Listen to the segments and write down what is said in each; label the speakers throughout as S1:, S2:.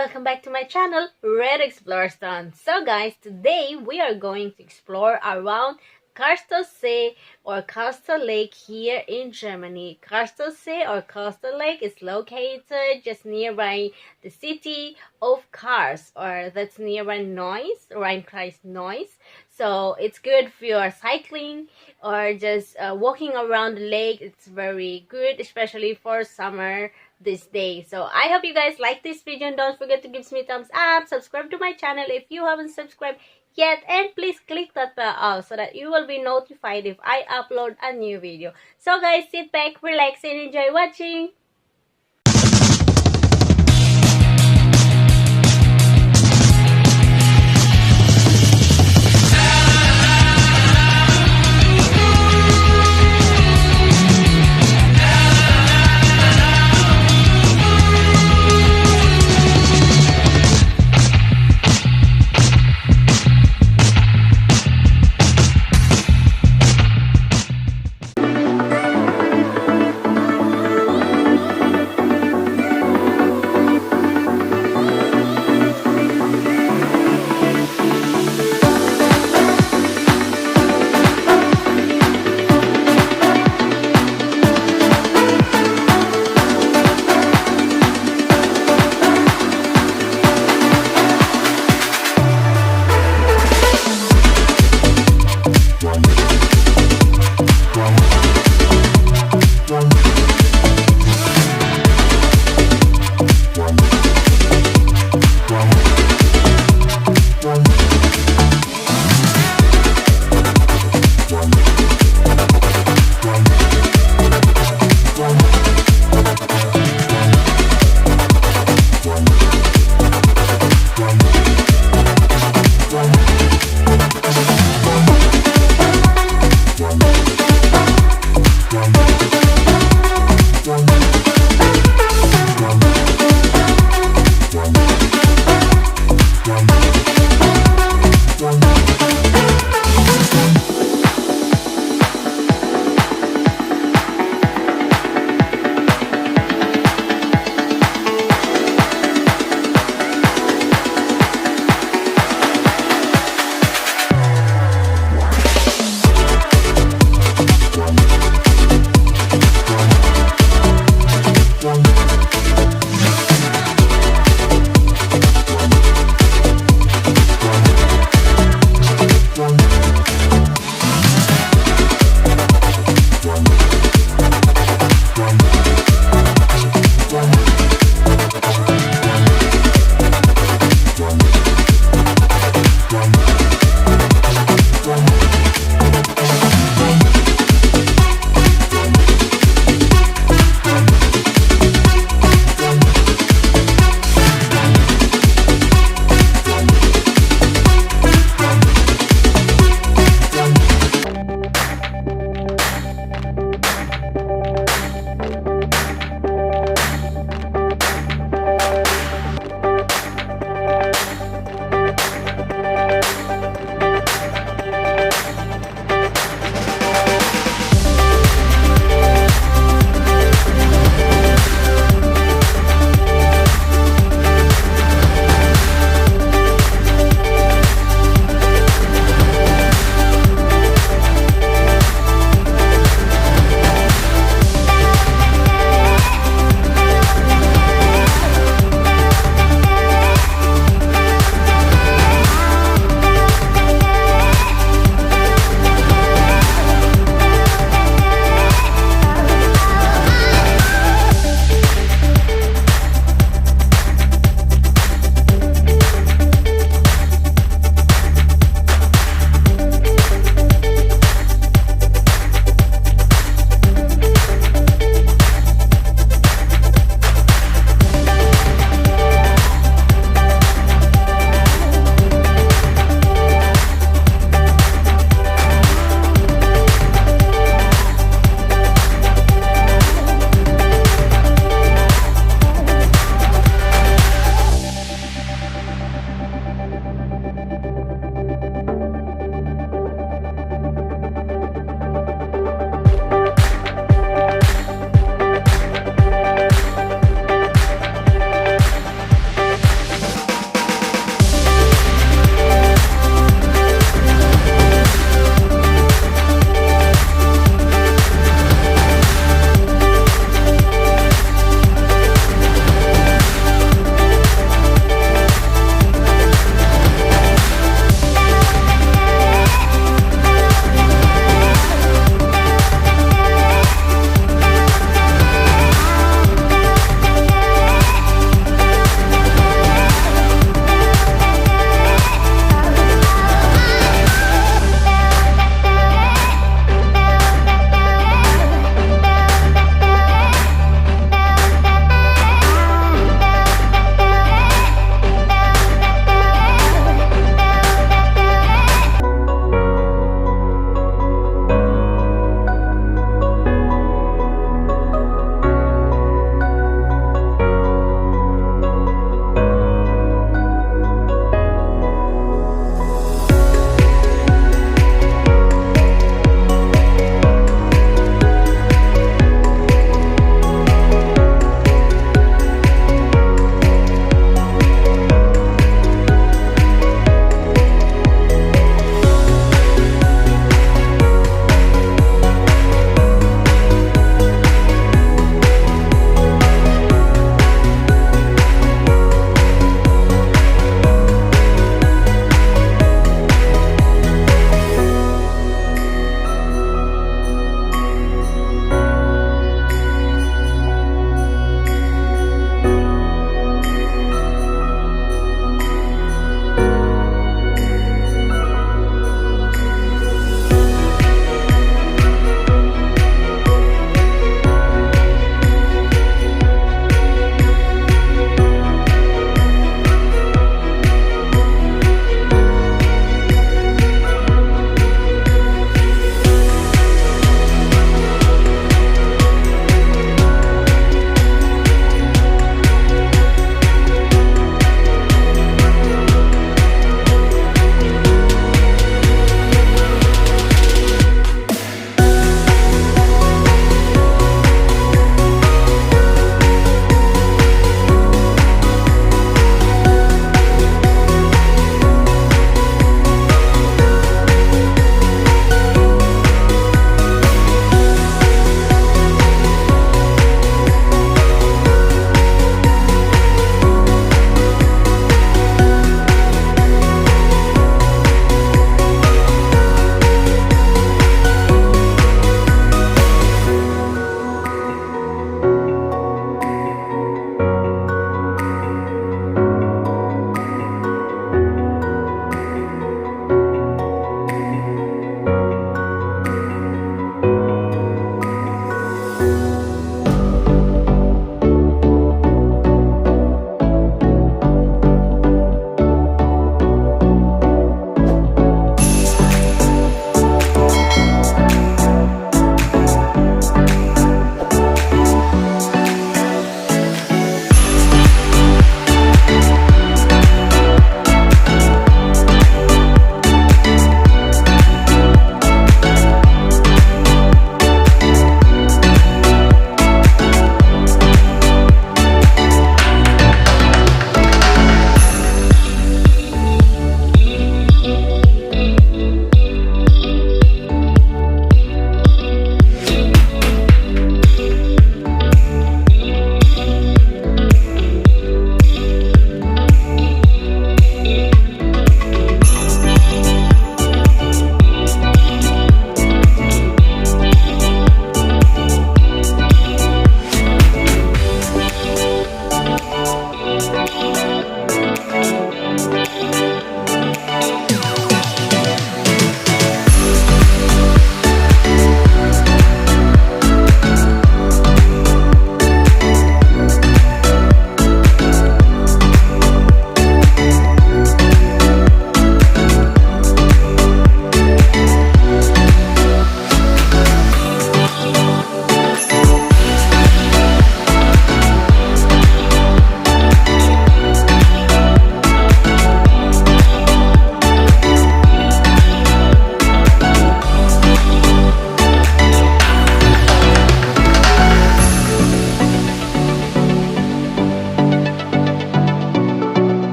S1: welcome back to my channel, Red Explores Town. So guys, today we are going to explore around Kaarster or Kaarster Lake here in Germany. Kaarster or Kaarster Lake is located just nearby the city of Kaarst, or that's nearby Neuss, Rhein-Kreis Neuss. So it's good if you are cycling or just walking around the lake. It's very good, especially for summer this day. So I hope you guys like this video, and don't forget to give me a thumbs up, subscribe to my channel if you haven't subscribed yet, and please click that bell so that you will be notified if I upload a new video. So guys, sit back, relax, and enjoy watching.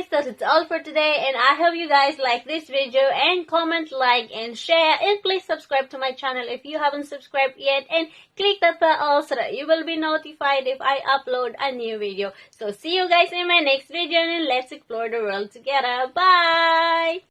S1: guys, that's all for today, and I hope you guys like this video, and comment, like, and share, and please subscribe to my channel if you haven't subscribed yet, and click that bell so that you will be notified if I upload a new video. So see you guys in my next video, and let's explore the world together. Bye!